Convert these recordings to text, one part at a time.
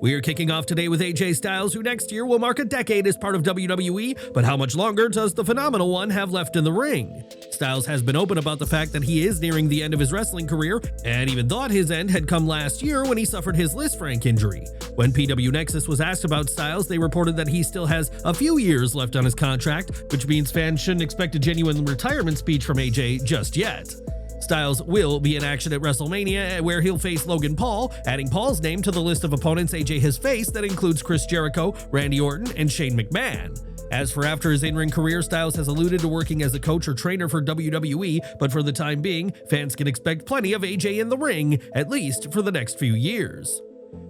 We are kicking off today with AJ Styles, who next year will mark a decade as part of WWE, but how much longer does the phenomenal one have left in the ring? Styles has been open about the fact that he is nearing the end of his wrestling career, and even thought his end had come last year when he suffered his Liz Frank injury. When PW Nexus was asked about Styles, they reported that he still has a few years left on his contract, which means fans shouldn't expect a genuine retirement speech from AJ just yet. Styles will be in action at WrestleMania, where he'll face Logan Paul, adding Paul's name to the list of opponents AJ has faced that includes Chris Jericho, Randy Orton, and Shane McMahon. As for after his in-ring career, Styles has alluded to working as a coach or trainer for WWE, but for the time being, fans can expect plenty of AJ in the ring, at least for the next few years.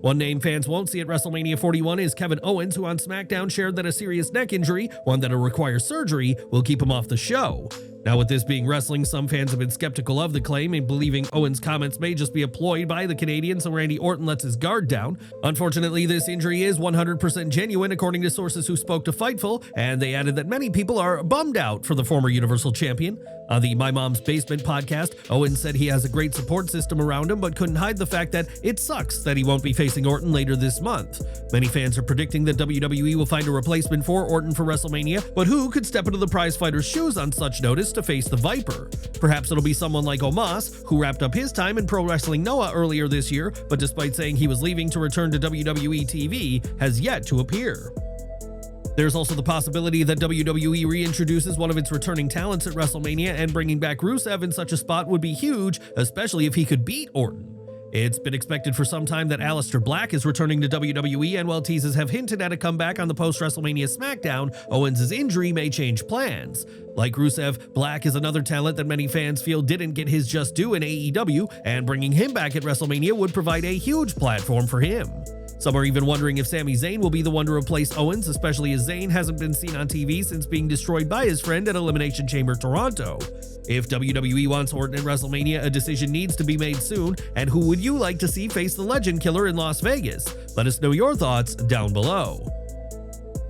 One name fans won't see at WrestleMania 41 is Kevin Owens, who on SmackDown shared that a serious neck injury, one that'll require surgery, will keep him off the show. Now, with this being wrestling, some fans have been skeptical of the claim and believing Owens' comments may just be a ploy by the Canadian so Randy Orton lets his guard down. Unfortunately, this injury is 100% genuine according to sources who spoke to Fightful, and they added that many people are bummed out for the former Universal Champion. On the My Mom's Basement podcast, Owens said he has a great support system around him, but couldn't hide the fact that it sucks that he won't be facing Orton later this month. Many fans are predicting that WWE will find a replacement for Orton for WrestleMania, but who could step into the prizefighter's shoes on such notice to face the Viper? Perhaps it'll be someone like Omos, who wrapped up his time in Pro Wrestling Noah earlier this year, but despite saying he was leaving to return to WWE TV, has yet to appear. There's also the possibility that WWE reintroduces one of its returning talents at WrestleMania, and bringing back Rusev in such a spot would be huge, especially if he could beat Orton. It's been expected for some time that Aleister Black is returning to WWE, and while teases have hinted at a comeback on the post-WrestleMania SmackDown, Owens' injury may change plans. Like Rusev, Black is another talent that many fans feel didn't get his just due in AEW, and bringing him back at WrestleMania would provide a huge platform for him. Some are even wondering if Sami Zayn will be the one to replace Owens, especially as Zayn hasn't been seen on TV since being destroyed by his friend at Elimination Chamber Toronto. If WWE wants Orton at WrestleMania, a decision needs to be made soon, and who would you like to see face the Legend Killer in Las Vegas? Let us know your thoughts down below.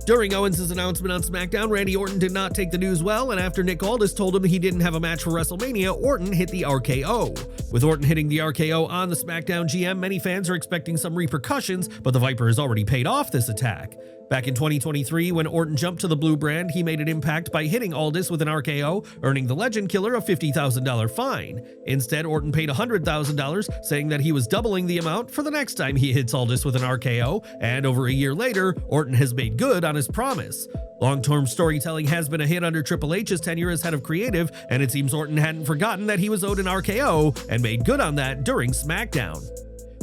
During Owens' announcement on SmackDown, Randy Orton did not take the news well, and after Nick Aldis told him he didn't have a match for WrestleMania, Orton hit the RKO. With Orton hitting the RKO on the SmackDown GM, many fans are expecting some repercussions, but the Viper has already paid off this attack. Back in 2023, when Orton jumped to the blue brand, he made an impact by hitting Aldis with an RKO, earning the Legend Killer a $50,000 fine. Instead, Orton paid $100,000, saying that he was doubling the amount for the next time he hits Aldis with an RKO, and over a year later, Orton has made good on his promise. Long-term storytelling has been a hit under Triple H's tenure as head of creative, and it seems Orton hadn't forgotten that he was owed an RKO and made good on that during SmackDown.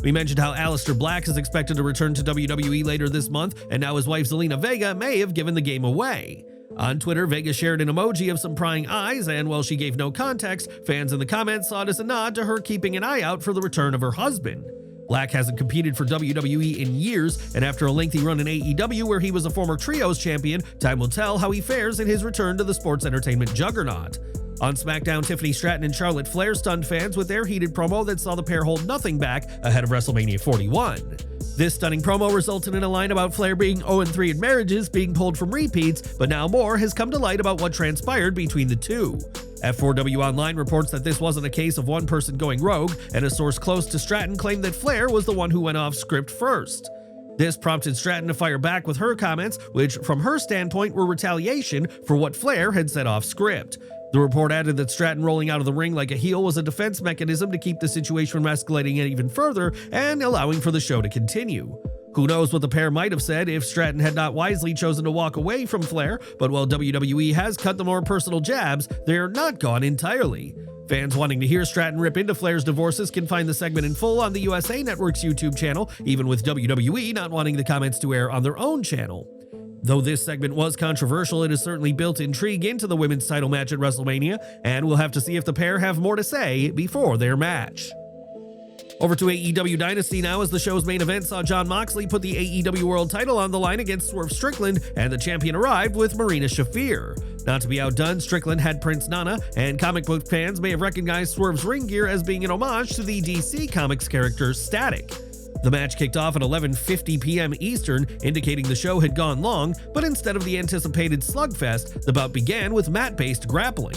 We mentioned how Aleister Black is expected to return to WWE later this month, and now his wife Zelina Vega may have given the game away. On Twitter, Vega shared an emoji of some prying eyes, and while she gave no context, fans in the comments saw it as a nod to her keeping an eye out for the return of her husband. Black hasn't competed for WWE in years, and after a lengthy run in AEW where he was a former Trios champion, time will tell how he fares in his return to the sports entertainment juggernaut. On SmackDown, Tiffany, Stratton, and Charlotte Flair stunned fans with their heated promo that saw the pair hold nothing back ahead of WrestleMania 41. This stunning promo resulted in a line about Flair being 0-3 in marriages being pulled from repeats, but now more has come to light about what transpired between the two. F4W Online reports that this wasn't a case of one person going rogue, and a source close to Stratton claimed that Flair was the one who went off script first. This prompted Stratton to fire back with her comments, which from her standpoint were retaliation for what Flair had said off script. The report added that Stratton rolling out of the ring like a heel was a defense mechanism to keep the situation from escalating it even further and allowing for the show to continue. Who knows what the pair might have said if Stratton had not wisely chosen to walk away from Flair, but while WWE has cut the more personal jabs, they're not gone entirely. Fans wanting to hear Stratton rip into Flair's divorces can find the segment in full on the USA Network's YouTube channel, even with WWE not wanting the comments to air on their own channel. Though this segment was controversial, it has certainly built intrigue into the women's title match at WrestleMania, and we'll have to see if the pair have more to say before their match. Over to AEW Dynasty now, as the show's main event saw Jon Moxley put the AEW World title on the line against Swerve Strickland, and the champion arrived with Marina Shafir. Not to be outdone, Strickland had Prince Nana, and comic book fans may have recognized Swerve's ring gear as being an homage to the DC Comics character Static. The match kicked off at 11:50 p.m. Eastern, indicating the show had gone long, but instead of the anticipated slugfest, the bout began with mat-based grappling.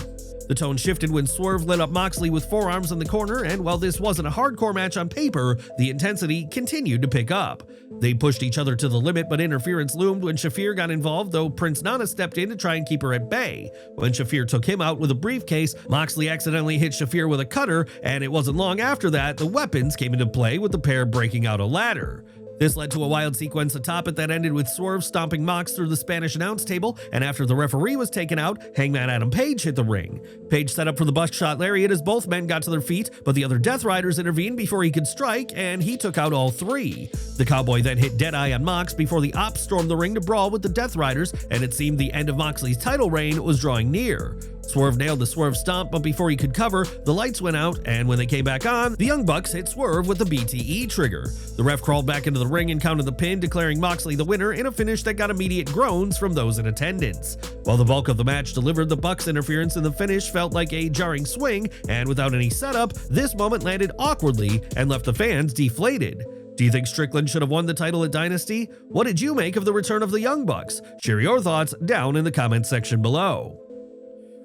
The tone shifted when Swerve lit up Moxley with forearms in the corner, and while this wasn't a hardcore match on paper, the intensity continued to pick up. They pushed each other to the limit, but interference loomed when Shafir got involved, though Prince Nana stepped in to try and keep her at bay. When Shafir took him out with a briefcase, Moxley accidentally hit Shafir with a cutter, and it wasn't long after that the weapons came into play with the pair breaking out a ladder. This led to a wild sequence atop it that ended with Swerve stomping Mox through the Spanish announce table, and after the referee was taken out, Hangman Adam Page hit the ring. Page set up for the buckshot lariat as both men got to their feet, but the other Death Riders intervened before he could strike, and he took out all three. The Cowboy then hit Deadeye on Mox before the Ops stormed the ring to brawl with the Death Riders, and it seemed the end of Moxley's title reign was drawing near. Swerve nailed the Swerve stomp, but before he could cover, the lights went out, and when they came back on, the Young Bucks hit Swerve with the BTE trigger. The ref crawled back into the ring and counted the pin, declaring Moxley the winner in a finish that got immediate groans from those in attendance. While the bulk of the match delivered, the Bucks' interference in the finish felt like a jarring swing, and without any setup, this moment landed awkwardly and left the fans deflated. Do you think Strickland should have won the title at Dynasty? What did you make of the return of the Young Bucks? Share your thoughts down in the comments section below.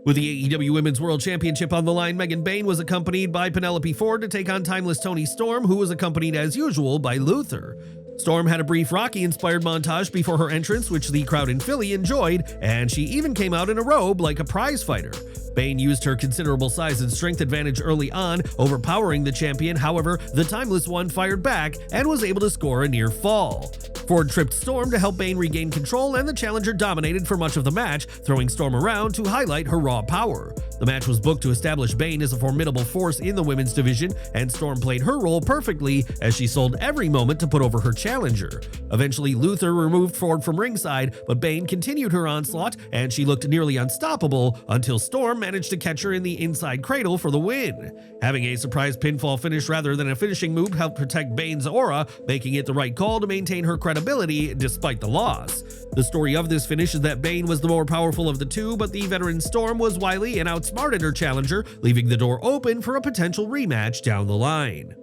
With the AEW Women's World Championship on the line, Bayne was accompanied by Penelope Ford to take on Timeless Toni Storm, who was accompanied as usual by Luther. Storm had a brief Rocky-inspired montage before her entrance, which the crowd in Philly enjoyed, and she even came out in a robe like a prize fighter. Bayne used her considerable size and strength advantage early on, overpowering the champion. However, the Timeless One fired back and was able to score a near fall. Ford tripped Storm to help Bayne regain control, and the challenger dominated for much of the match, throwing Storm around to highlight her raw power. The match was booked to establish Bayne as a formidable force in the women's division, and Storm played her role perfectly as she sold every moment to put over her challenger. Eventually, Luther removed Ford from ringside, but Bayne continued her onslaught, and she looked nearly unstoppable until Storm managed to catch her in the inside cradle for the win. Having a surprise pinfall finish rather than a finishing move helped protect Bayne's aura, making it the right call to maintain her credibility despite the loss. The story of this finish is that Bayne was the more powerful of the two, but the veteran Storm was wily and outsmarted her challenger, leaving the door open for a potential rematch down the line.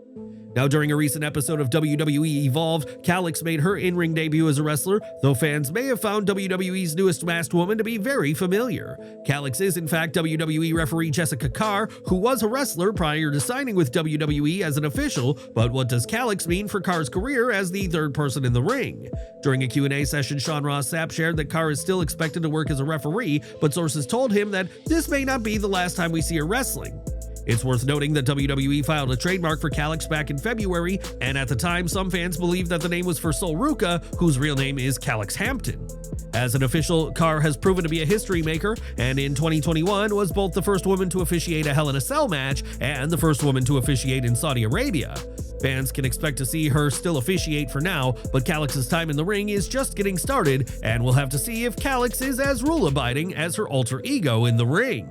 Now, during a recent episode of WWE Evolve, Kalyx made her in-ring debut as a wrestler, though fans may have found WWE's newest masked woman to be very familiar. Kalyx is, in fact, WWE referee Jessika Carr, who was a wrestler prior to signing with WWE as an official, but what does Kalyx mean for Carr's career as the third person in the ring? During a Q&A session, Sean Ross Sapp shared that Carr is still expected to work as a referee, but sources told him that this may not be the last time we see her wrestling. It's worth noting that WWE filed a trademark for Kalyx back in February, and at the time, some fans believed that the name was for Sol Ruca, whose real name is Kalyx Hampton. As an official, Carr has proven to be a history maker, and in 2021 was both the first woman to officiate a Hell in a Cell match and the first woman to officiate in Saudi Arabia. Fans can expect to see her still officiate for now, but Kalyx's time in the ring is just getting started, and we'll have to see if Kalyx is as rule-abiding as her alter ego in the ring.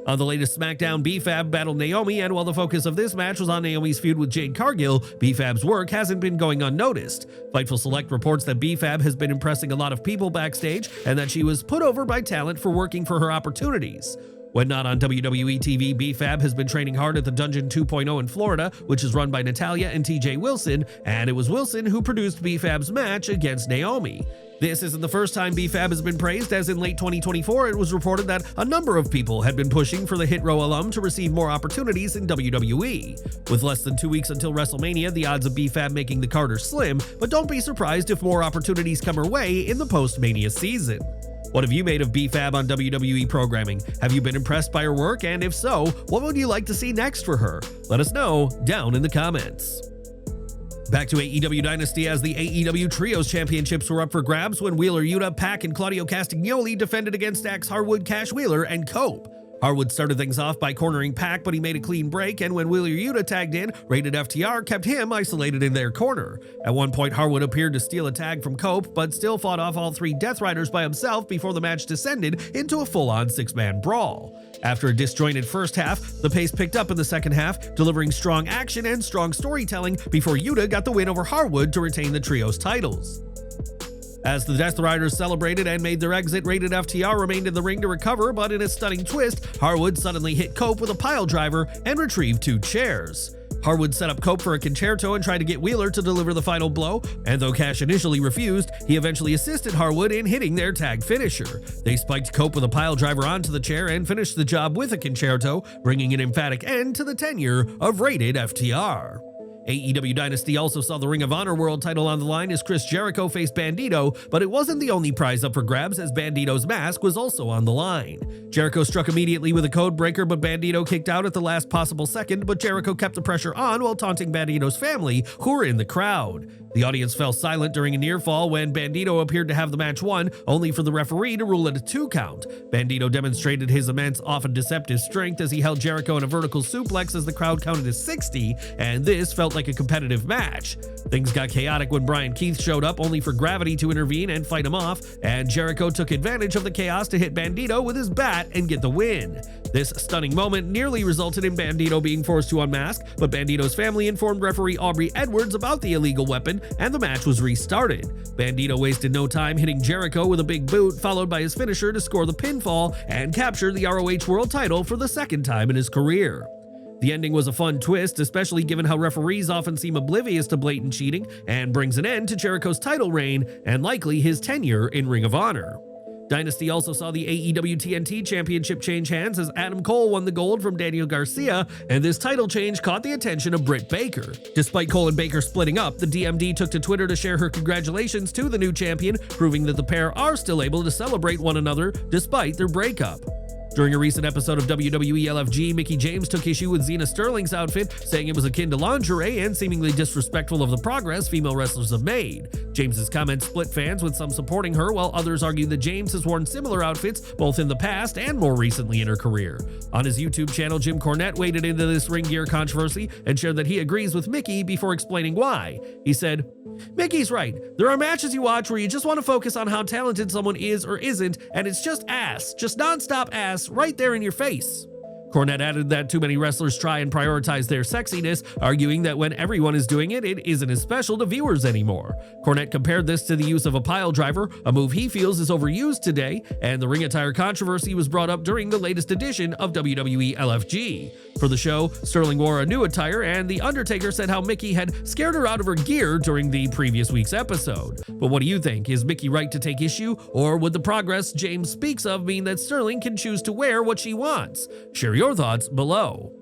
On the latest SmackDown, B-Fab battled Naomi, and while the focus of this match was on Naomi's feud with Jade Cargill, B-Fab's work hasn't been going unnoticed. Fightful Select reports that B-Fab has been impressing a lot of people backstage, and that she was put over by talent for working for her opportunities. When not on WWE TV, B-Fab has been training hard at the Dungeon 2.0 in Florida, which is run by Natalya and TJ Wilson, and it was Wilson who produced B-Fab's match against Naomi. This isn't the first time B-Fab has been praised, as in late 2024 it was reported that a number of people had been pushing for the Hit Row alum to receive more opportunities in WWE. With less than 2 weeks until WrestleMania, the odds of B-Fab making the card are slim, but don't be surprised if more opportunities come her way in the post-Mania season. What have you made of B-Fab on WWE programming? Have you been impressed by her work? And if so, what would you like to see next for her? Let us know down in the comments. Back to AEW Dynasty, as the AEW Trios Championships were up for grabs when Wheeler Yuta, Pac, and Claudio Castagnoli defended against Dax Harwood, Cash Wheeler, and Cope. Harwood started things off by cornering Pac, but he made a clean break, and when Wheeler Yuta tagged in, Rated-FTR kept him isolated in their corner. At one point, Harwood appeared to steal a tag from Cope, but still fought off all three Death Riders by himself before the match descended into a full-on six-man brawl. After a disjointed first half, the pace picked up in the second half, delivering strong action and strong storytelling before Yuta got the win over Harwood to retain the Trios titles. As the Death Riders celebrated and made their exit, Rated-FTR remained in the ring to recover, but in a stunning twist, Harwood suddenly hit Cope with a pile driver and retrieved two chairs. Harwood set up Cope for a concerto and tried to get Wheeler to deliver the final blow, and though Cash initially refused, he eventually assisted Harwood in hitting their tag finisher. They spiked Cope with a pile driver onto the chair and finished the job with a concerto, bringing an emphatic end to the tenure of Rated-FTR. AEW Dynasty also saw the Ring of Honor World title on the line as Chris Jericho faced Bandido, but it wasn't the only prize up for grabs as Bandido's mask was also on the line. Jericho struck immediately with a code breaker, but Bandido kicked out at the last possible second, but Jericho kept the pressure on while taunting Bandido's family, who were in the crowd. The audience fell silent during a near fall when Bandido appeared to have the match won, only for the referee to rule it a 2 count. Bandido demonstrated his immense, often deceptive strength as he held Jericho in a vertical suplex as the crowd counted to 60, and this felt like a competitive match. Things got chaotic when Brian Keith showed up, only for Gravity to intervene and fight him off, and Jericho took advantage of the chaos to hit Bandido with his bat and get the win. This stunning moment nearly resulted in Bandido being forced to unmask, but Bandido's family informed referee Aubrey Edwards about the illegal weapon, and the match was restarted. Bandido wasted no time hitting Jericho with a big boot, followed by his finisher to score the pinfall and capture the ROH World title for the 2nd time in his career. The ending was a fun twist, especially given how referees often seem oblivious to blatant cheating, and brings an end to Jericho's title reign and likely his tenure in Ring of Honor. Dynasty also saw the AEW TNT Championship change hands as Adam Cole won the gold from Daniel Garcia, and this title change caught the attention of Britt Baker. Despite Cole and Baker splitting up, the DMD took to Twitter to share her congratulations to the new champion, proving that the pair are still able to celebrate one another despite their breakup. During a recent episode of WWE LFG, Mickie James took issue with Zena Sterling's outfit, saying it was akin to lingerie and seemingly disrespectful of the progress female wrestlers have made. James's comments split fans, with some supporting her, while others argue that James has worn similar outfits both in the past and more recently in her career. On his YouTube channel, Jim Cornette waded into this ring gear controversy and shared that he agrees with Mickie before explaining why. He said, "Mickey's right. There are matches you watch where you just want to focus on how talented someone is or isn't, and it's just ass, just non-stop ass right there in your face." Cornette added that too many wrestlers try and prioritize their sexiness, arguing that when everyone is doing it, it isn't as special to viewers anymore. Cornette compared this to the use of a pile driver, a move he feels is overused today, and the ring attire controversy was brought up during the latest edition of WWE LFG. For the show, Sterling wore a new attire, and The Undertaker said how Mickie had scared her out of her gear during the previous week's episode. But what do you think? Is Mickie right to take issue, or would the progress James speaks of mean that Sterling can choose to wear what she wants? Share your thoughts below.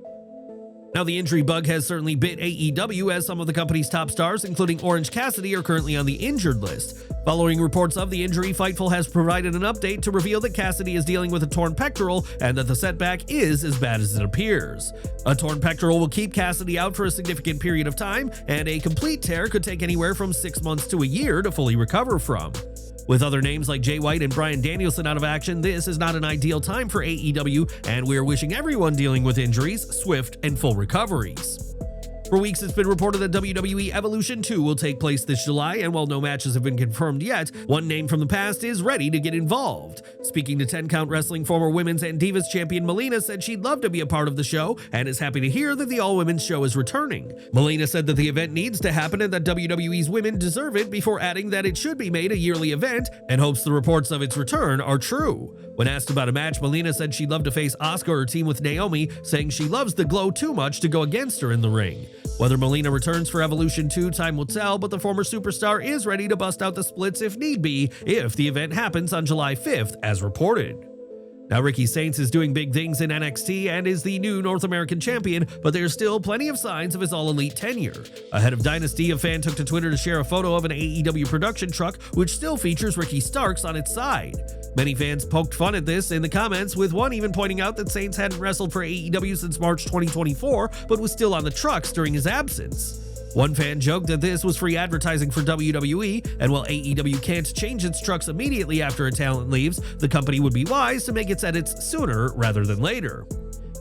Now, the injury bug has certainly bit AEW, as some of the company's top stars, including Orange Cassidy, are currently on the injured list. Following reports of the injury, Fightful has provided an update to reveal that Cassidy is dealing with a torn pectoral and that the setback is as bad as it appears. A torn pectoral will keep Cassidy out for a significant period of time, and a complete tear could take anywhere from 6 months to a year to fully recover from. With other names like Jay White and Bryan Danielson out of action, this is not an ideal time for AEW, and we are wishing everyone dealing with injuries swift and full recoveries. For weeks, it's been reported that WWE Evolution 2 will take place this July, and while no matches have been confirmed yet, one name from the past is ready to get involved. Speaking to 10 Count Wrestling, former Women's and Divas champion Melina said she'd love to be a part of the show and is happy to hear that the all-women's show is returning. Melina said that the event needs to happen and that WWE's women deserve it, before adding that it should be made a yearly event and hopes the reports of its return are true. When asked about a match, Melina said she'd love to face Asuka or team with Naomi, saying she loves the glow too much to go against her in the ring. Whether Melina returns for Evolution 2, time will tell, but the former superstar is ready to bust out the splits if need be, if the event happens on July 5th, as reported. Now, Ricky Saints is doing big things in NXT and is the new North American champion, but there's still plenty of signs of his all-elite tenure. Ahead of Dynasty, a fan took to Twitter to share a photo of an AEW production truck, which still features Ricky Starks on its side. Many fans poked fun at this in the comments, with one even pointing out that Saints hadn't wrestled for AEW since March 2024, but was still on the trucks during his absence. One fan joked that this was free advertising for WWE, and while AEW can't change its trucks immediately after a talent leaves, the company would be wise to make its edits sooner rather than later.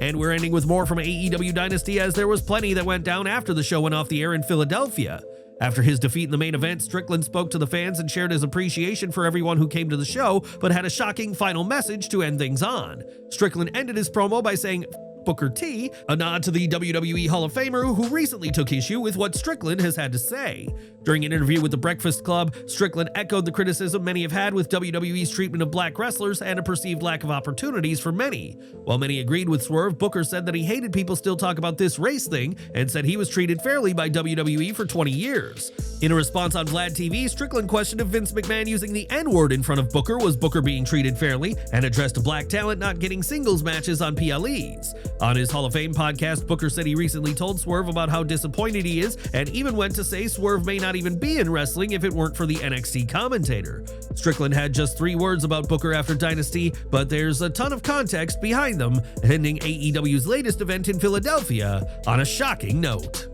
And we're ending with more from AEW Dynasty, as there was plenty that went down after the show went off the air in Philadelphia. After his defeat in the main event, Strickland spoke to the fans and shared his appreciation for everyone who came to the show, but had a shocking final message to end things on. Strickland ended his promo by saying, Booker T, a nod to the WWE Hall of Famer who recently took issue with what Strickland has had to say. During an interview with The Breakfast Club, Strickland echoed the criticism many have had with WWE's treatment of black wrestlers and a perceived lack of opportunities for many. While many agreed with Swerve, Booker said that he hated people still talk about this race thing and said he was treated fairly by WWE for 20 years. In a response on Vlad TV, Strickland questioned if Vince McMahon using the N-word in front of Booker was Booker being treated fairly, and addressed black talent not getting singles matches on PLEs. On his Hall of Fame podcast, Booker said he recently told Swerve about how disappointed he is, and even went to say Swerve may not even be in wrestling if it weren't for the NXT commentator. Strickland had just 3 words about Booker after Dynasty, but there's a ton of context behind them, ending AEW's latest event in Philadelphia on a shocking note.